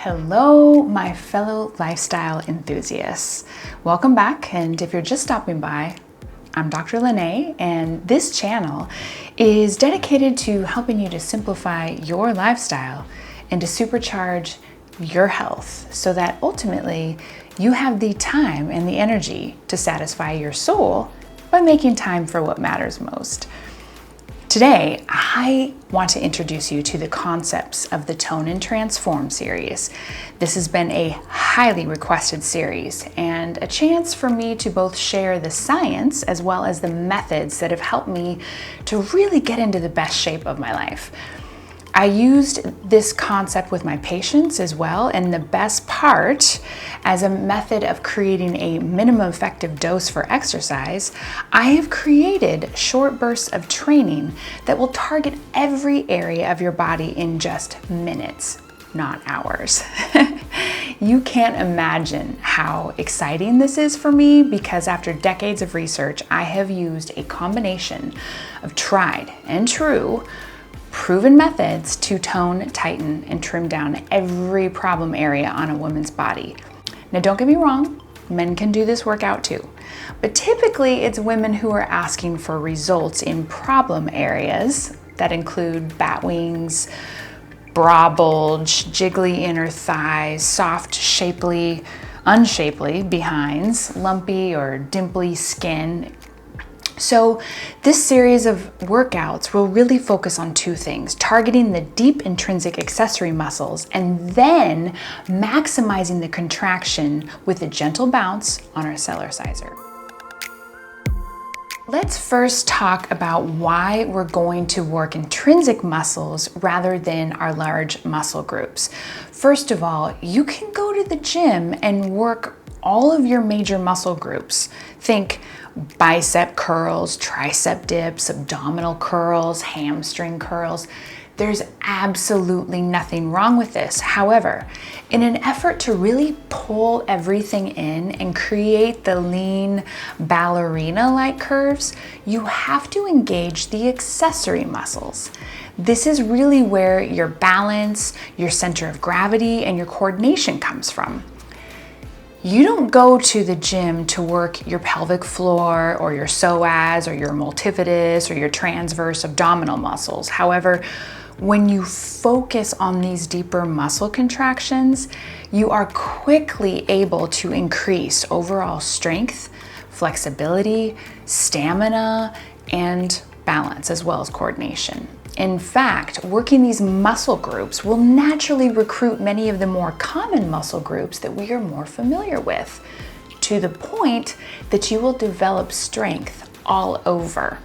Hello, my fellow lifestyle enthusiasts. Welcome back, and if you're just stopping by, I'm Dr. Lene, and this channel is dedicated to helping you to simplify your lifestyle and to supercharge your health so that ultimately you have the time and the energy to satisfy your soul by making time for what matters most. Today, I want to introduce you to the concepts of the Tone and Transform series. This has been a highly requested series and a chance for me to both share the science as well as the methods that have helped me to really get into the best shape of my life. I used this concept with my patients as well, and the best part, as a method of creating a minimum effective dose for exercise, I have created short bursts of training that will target every area of your body in just minutes, not hours. You can't imagine how exciting this is for me because after decades of research, I have used a combination of tried and true proven methods to tone, tighten, and trim down every problem area on a woman's body. Now, don't get me wrong, men can do this workout too, but typically it's women who are asking for results in problem areas that include bat wings, bra bulge, jiggly inner thighs, soft, shapely, unshapely behinds, lumpy or dimply skin. So this series of workouts will really focus on two things: targeting the deep intrinsic accessory muscles and then maximizing the contraction with a gentle bounce on our cellericiser. Let's first talk about why we're going to work intrinsic muscles rather than our large muscle groups. First of all, you can go to the gym and work all of your major muscle groups. Think bicep curls, tricep dips, abdominal curls, hamstring curls. There's absolutely nothing wrong with this. However, in an effort to really pull everything in and create the lean ballerina-like curves, you have to engage the accessory muscles. This is really where your balance, your center of gravity, and your coordination comes from. You don't go to the gym to work your pelvic floor or your psoas or your multifidus or your transverse abdominal muscles. However, when you focus on these deeper muscle contractions, you are quickly able to increase overall strength, flexibility, stamina, and balance, as well as coordination. In fact, working these muscle groups will naturally recruit many of the more common muscle groups that we are more familiar with, to the point that you will develop strength all over.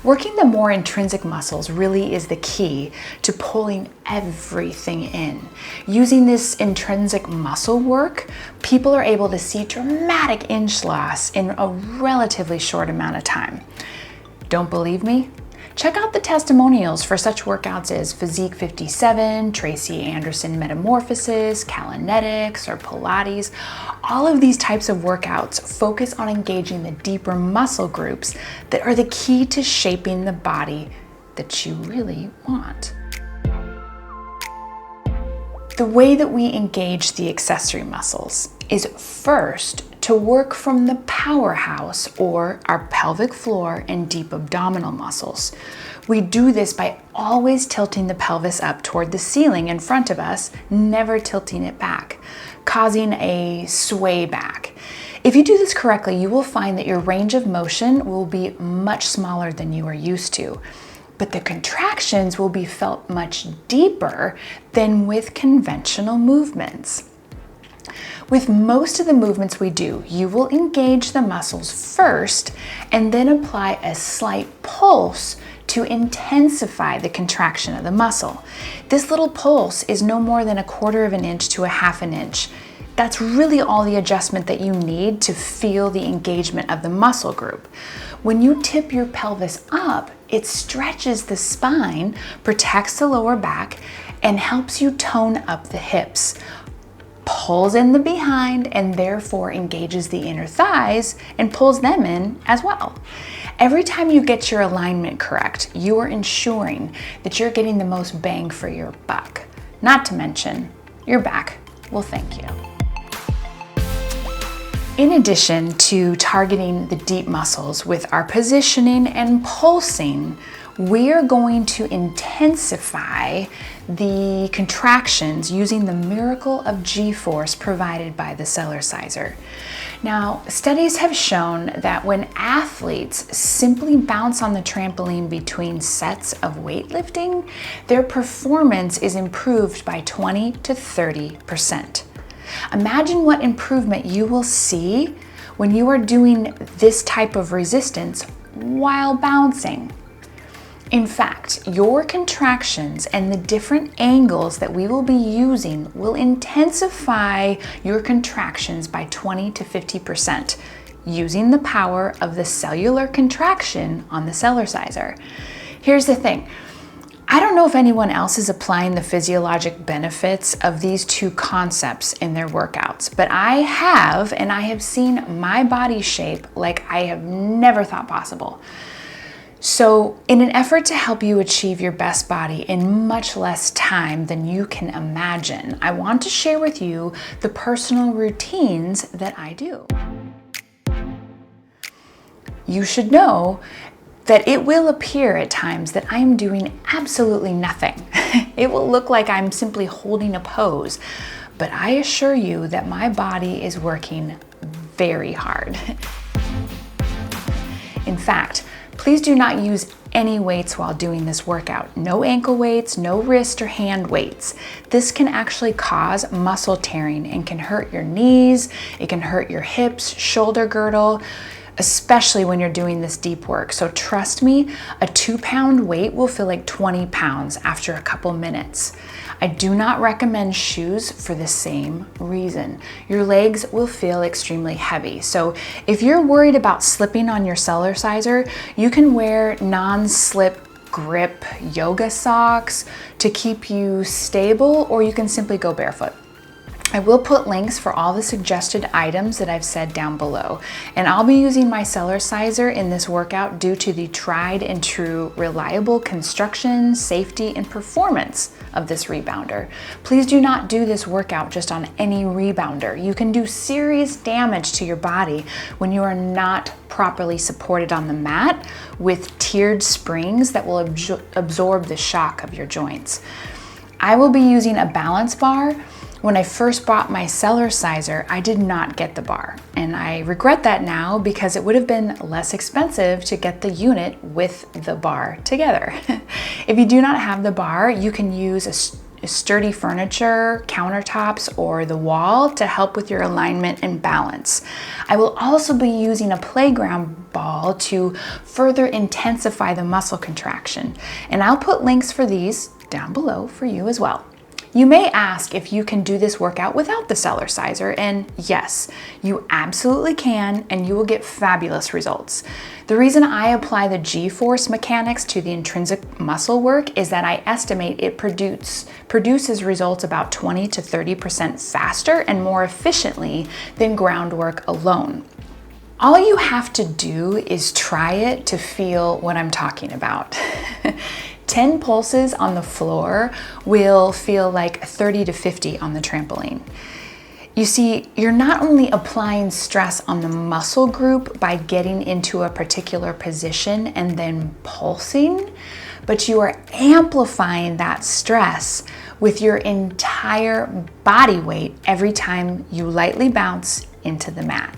Working the more intrinsic muscles really is the key to pulling everything in. Using this intrinsic muscle work, people are able to see dramatic inch loss in a relatively short amount of time. Don't believe me? Check out the testimonials for such workouts as Physique 57, Tracy Anderson Metamorphosis, Calinetics, or Pilates. All of these types of workouts focus on engaging the deeper muscle groups that are the key to shaping the body that you really want. The way that we engage the accessory muscles is first to work from the powerhouse, or our pelvic floor and deep abdominal muscles. We do this by always tilting the pelvis up toward the ceiling in front of us, never tilting it back, causing a sway back. If you do this correctly, you will find that your range of motion will be much smaller than you are used to, but the contractions will be felt much deeper than with conventional movements. With most of the movements we do, you will engage the muscles first and then apply a slight pulse to intensify the contraction of the muscle. This little pulse is no more than 1/4 of an inch to 1/2 an inch. That's really all the adjustment that you need to feel the engagement of the muscle group. When you tip your pelvis up, it stretches the spine, protects the lower back, and helps you tone up the hips, pulls in the behind, and therefore engages the inner thighs and pulls them in as well. Every time you get your alignment correct, you are ensuring that you're getting the most bang for your buck. Not to mention, your back Well, thank you. In addition to targeting the deep muscles with our positioning and pulsing, we are going to intensify the contractions using the miracle of G-force provided by the cellericiser. Now, studies have shown that when athletes simply bounce on the trampoline between sets of weightlifting, their performance is improved by 20 to 30%. Imagine what improvement you will see when you are doing this type of resistance while bouncing. In fact, your contractions and the different angles that we will be using will intensify your contractions by 20 to 50% using the power of the cellular contraction on the cellericiser. Here's the thing. I don't know if anyone else is applying the physiologic benefits of these two concepts in their workouts, but I have, and I have seen my body shape like I have never thought possible. So in an effort to help you achieve your best body in much less time than you can imagine, I want to share with you the personal routines that I do. You should know that it will appear at times that I am doing absolutely nothing. It will look like I'm simply holding a pose, but I assure you that my body is working very hard. In fact, please do not use any weights while doing this workout. No ankle weights, no wrist or hand weights. This can actually cause muscle tearing and can hurt your knees, it can hurt your hips, shoulder girdle, especially when you're doing this deep work. So trust me, a 2-pound weight will feel like 20 pounds after a couple minutes. I do not recommend shoes for the same reason. Your legs will feel extremely heavy. So if you're worried about slipping on your cellericiser, you can wear non-slip grip yoga socks to keep you stable, or you can simply go barefoot. I will put links for all the suggested items that I've said down below, and I'll be using my cellericiser in this workout due to the tried and true reliable construction, safety, and performance of this rebounder. Please do not do this workout just on any rebounder. You can do serious damage to your body when you are not properly supported on the mat with tiered springs that will absorb the shock of your joints. I will be using a balance bar. When I first bought my cellericiser, I did not get the bar, and I regret that now because it would have been less expensive to get the unit with the bar together. If you do not have the bar, you can use a sturdy furniture, countertops, or the wall to help with your alignment and balance. I will also be using a playground ball to further intensify the muscle contraction, and I'll put links for these down below for you as well. You may ask if you can do this workout without the cellericiser, and yes, you absolutely can, and you will get fabulous results. The reason I apply the G-force mechanics to the intrinsic muscle work is that I estimate it produces results about 20 to 30% faster and more efficiently than groundwork alone. All you have to do is try it to feel what I'm talking about. 10 pulses on the floor will feel like 30 to 50 on the trampoline. You see, you're not only applying stress on the muscle group by getting into a particular position and then pulsing, but you are amplifying that stress with your entire body weight every time you lightly bounce into the mat.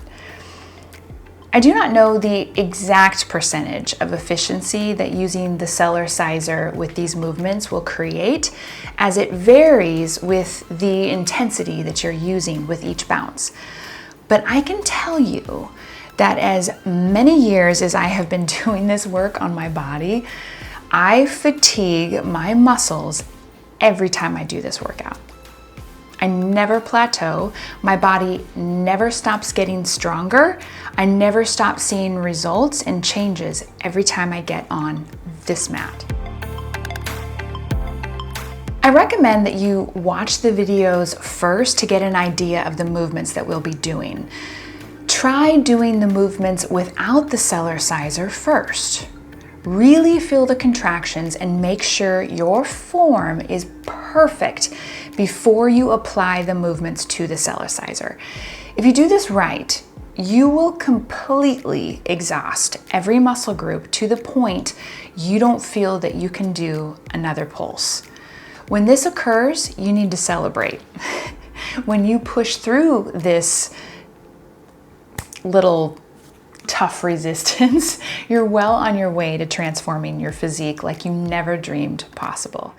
I do not know the exact percentage of efficiency that using the cellericiser with these movements will create, as it varies with the intensity that you're using with each bounce. But I can tell you that as many years as I have been doing this work on my body, I fatigue my muscles every time I do this workout. I never plateau. My body never stops getting stronger. I never stop seeing results and changes every time I get on this mat. I recommend that you watch the videos first to get an idea of the movements that we'll be doing. Try doing the movements without the cellericiser first. Really feel the contractions and make sure your form is perfect before you apply the movements to the cellericiser. If you do this right, you will completely exhaust every muscle group to the point you don't feel that you can do another pulse. When this occurs, you need to celebrate. When you push through this little tough resistance, you're well on your way to transforming your physique like you never dreamed possible.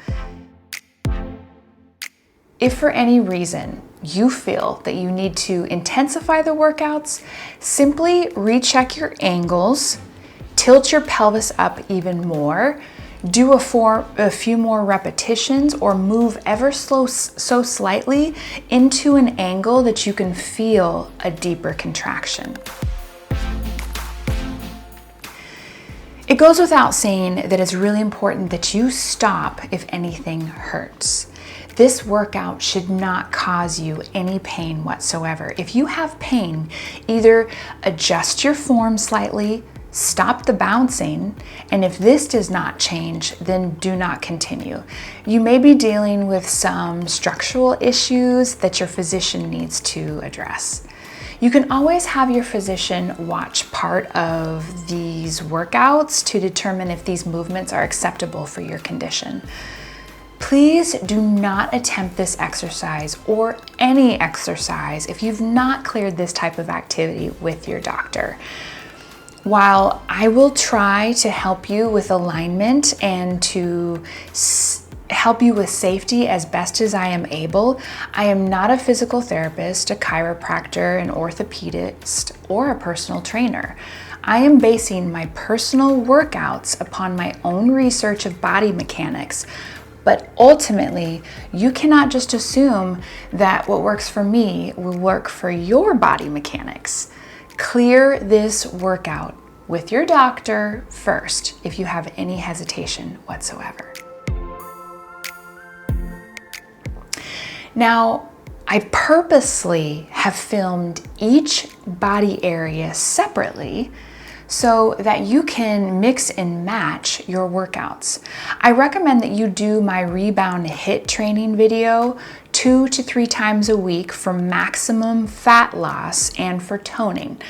If for any reason you feel that you need to intensify the workouts, simply recheck your angles, tilt your pelvis up even more, do a few more repetitions, or move ever so slightly into an angle that you can feel a deeper contraction. It goes without saying that it's really important that you stop if anything hurts. This workout should not cause you any pain whatsoever. If you have pain, either adjust your form slightly, stop the bouncing, and if this does not change, then do not continue. You may be dealing with some structural issues that your physician needs to address. You can always have your physician watch part of these workouts to determine if these movements are acceptable for your condition. Please do not attempt this exercise or any exercise if you've not cleared this type of activity with your doctor. While I will try to help you with alignment and to help you with safety as best as I am able, I am not a physical therapist, a chiropractor, an orthopedist, or a personal trainer. I am basing my personal workouts upon my own research of body mechanics. But ultimately, you cannot just assume that what works for me will work for your body mechanics. Clear this workout with your doctor first if you have any hesitation whatsoever. Now, I purposely have filmed each body area separately so that you can mix and match your workouts. I recommend that you do my Rebound HIIT training video 2 to 3 times a week for maximum fat loss and for toning.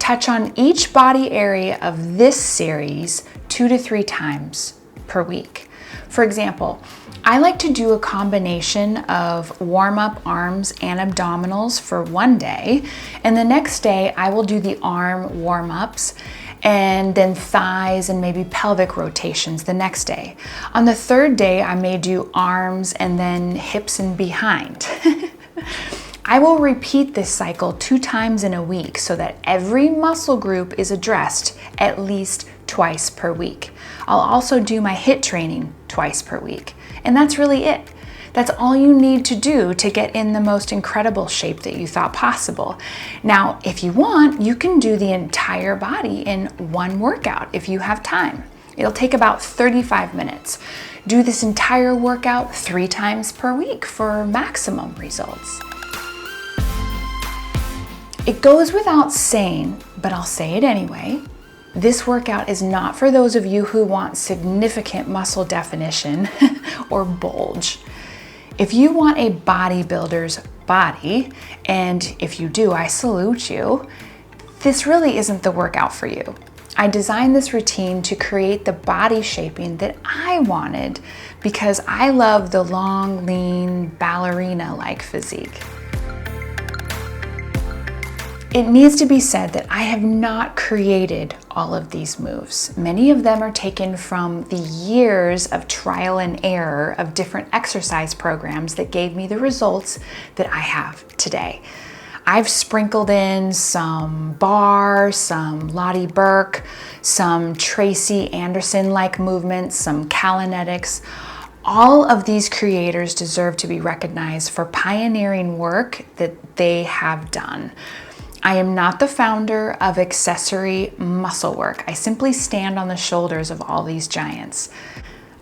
Touch on each body area of this series 2 to 3 times per week. For example, I like to do a combination of warm-up arms and abdominals for one day, and the next day I will do the arm warm-ups and then thighs and maybe pelvic rotations the next day. On the third day, I may do arms and then hips and behind. I will repeat this cycle 2 times in a week so that every muscle group is addressed at least twice per week. I'll also do my HIIT training twice per week. And that's really it. That's all you need to do to get in the most incredible shape that you thought possible. Now, if you want, you can do the entire body in one workout if you have time. It'll take about 35 minutes. Do this entire workout 3 times per week for maximum results. It goes without saying, but I'll say it anyway. This workout is not for those of you who want significant muscle definition or bulge. If you want a bodybuilder's body, and if you do, I salute you, this really isn't the workout for you. I designed this routine to create the body shaping that I wanted because I love the long, lean, ballerina-like physique. It needs to be said that I have not created all of these moves. Many of them are taken from the years of trial and error of different exercise programs that gave me the results that I have today. I've sprinkled in some bar, some Lottie Burke, some Tracy Anderson-like movements, some Kalinetics. All of these creators deserve to be recognized for pioneering work that they have done. I am not the founder of accessory muscle work. I simply stand on the shoulders of all these giants.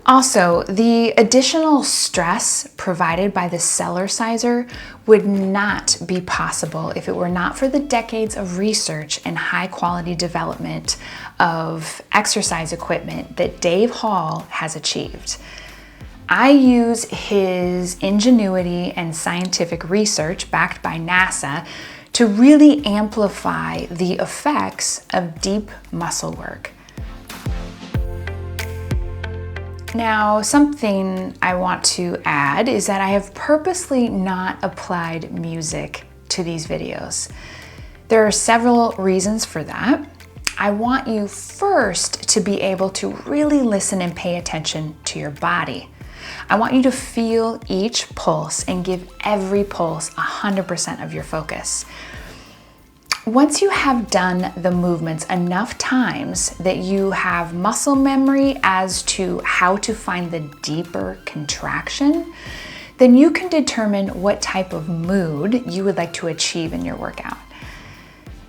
Also, the additional stress provided by the cellericiser would not be possible if it were not for the decades of research and high quality development of exercise equipment that Dave Hall has achieved. I use his ingenuity and scientific research backed by NASA to really amplify the effects of deep muscle work. Now, something I want to add is that I have purposely not applied music to these videos. There are several reasons for that. I want you first to be able to really listen and pay attention to your body. I want you to feel each pulse and give every pulse 100% of your focus. Once you have done the movements enough times that you have muscle memory as to how to find the deeper contraction, then you can determine what type of mood you would like to achieve in your workout.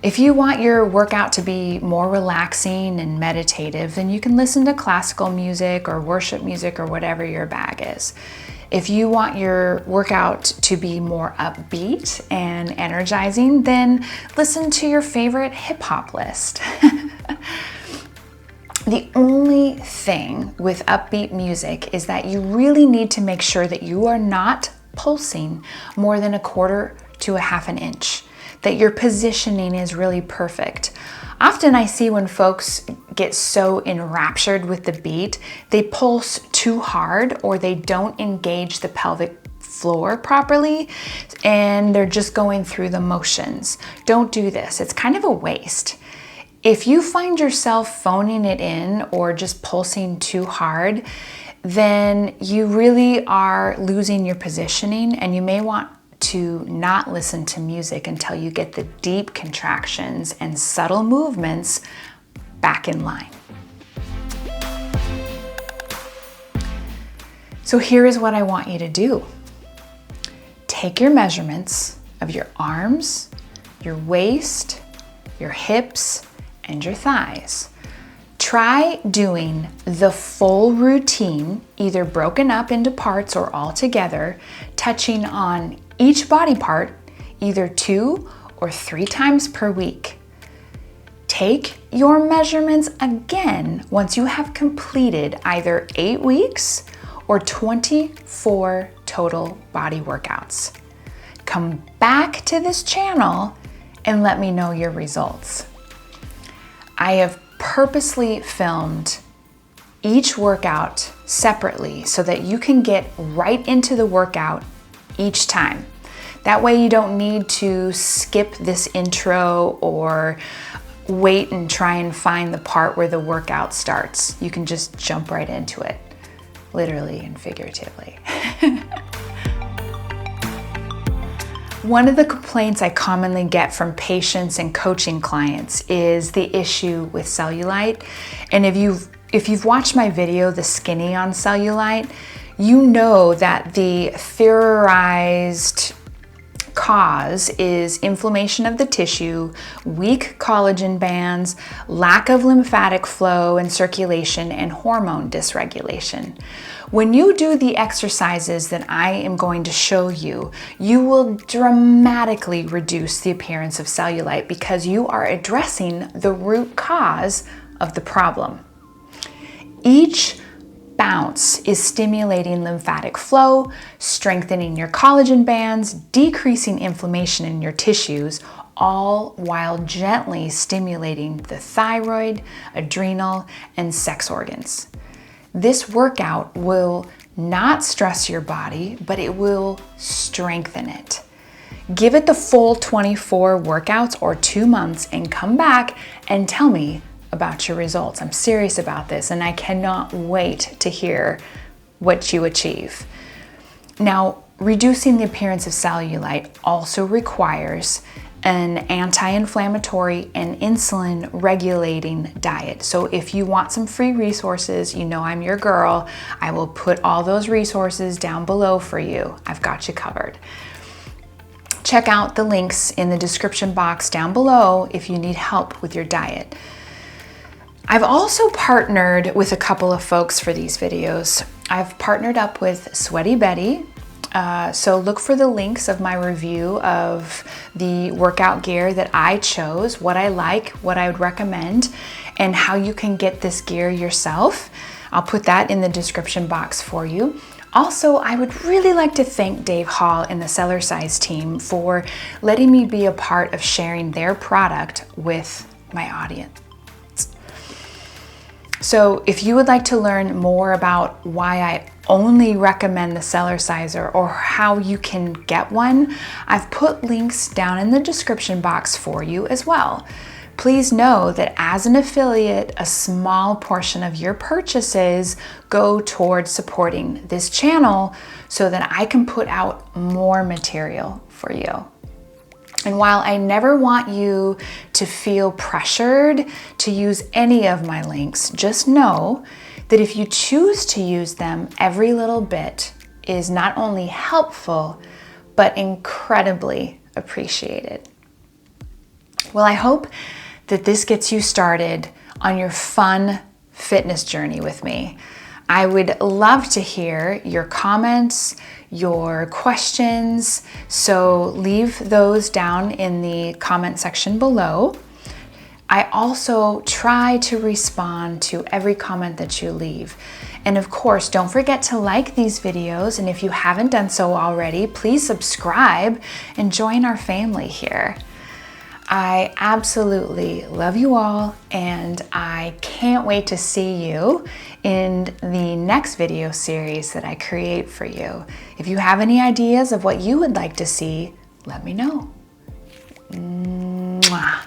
If you want your workout to be more relaxing and meditative, then you can listen to classical music or worship music or whatever your bag is. If you want your workout to be more upbeat and energizing, then listen to your favorite hip hop list. The only thing with upbeat music is that you really need to make sure that you are not pulsing more than 1/4 to 1/2 an inch, that your positioning is really perfect. Often I see when folks get so enraptured with the beat, they pulse too hard or they don't engage the pelvic floor properly and they're just going through the motions. Don't do this. It's kind of a waste. If you find yourself phoning it in or just pulsing too hard, then you really are losing your positioning and you may want to not listen to music until you get the deep contractions and subtle movements back in line. So here is what I want you to do. Take your measurements of your arms, your waist, your hips, and your thighs. Try doing the full routine, either broken up into parts or all together, touching on each body part either 2 or 3 times per week. Take your measurements again once you have completed either 8 weeks or 24 total body workouts. Come back to this channel and let me know your results. I have purposely filmed each workout separately so that you can get right into the workout each time. That way you don't need to skip this intro or wait and try and find the part where the workout starts. You can just jump right into it, literally and figuratively. One of the complaints I commonly get from patients and coaching clients is the issue with cellulite. And if you've watched my video, The Skinny on Cellulite, you know that the theorized cause is inflammation of the tissue, weak collagen bands, lack of lymphatic flow and circulation, and hormone dysregulation. When you do the exercises that I am going to show you, you will dramatically reduce the appearance of cellulite because you are addressing the root cause of the problem. Each bounce is stimulating lymphatic flow, strengthening your collagen bands, decreasing inflammation in your tissues, all while gently stimulating the thyroid, adrenal, and sex organs. This workout will not stress your body, but it will strengthen it. Give it the full 24 workouts or 2 months and come back and tell me about your results. I'm serious about this and I cannot wait to hear what you achieve. Now, reducing the appearance of cellulite also requires an anti-inflammatory and insulin regulating diet. So if you want some free resources, you know I'm your girl. I will put all those resources down below for you. I've got you covered. Check out the links in the description box down below if you need help with your diet. I've also partnered with a couple of folks for these videos. I've partnered up with Sweaty Betty. So look for the links of my review of the workout gear that I chose, what I like, what I would recommend, and how you can get this gear yourself. I'll put that in the description box for you. Also, I would really like to thank Dave Hall and the Cellericiser team for letting me be a part of sharing their product with my audience. So if you would like to learn more about why I only recommend the Cellulite or how you can get one, I've put links down in the description box for you as well. Please know that as an affiliate, a small portion of your purchases go towards supporting this channel so that I can put out more material for you. And while I never want you to feel pressured to use any of my links, just know that if you choose to use them, every little bit is not only helpful, but incredibly appreciated. Well, I hope that this gets you started on your fun fitness journey with me. I would love to hear your comments, your questions, so leave those down in the comment section below. I also try to respond to every comment that you leave. And of course, don't forget to like these videos, and if you haven't done so already, please subscribe and join our family here. I absolutely love you all, and I can't wait to see you in the next video series that I create for you. If you have any ideas of what you would like to see, let me know. Mwah.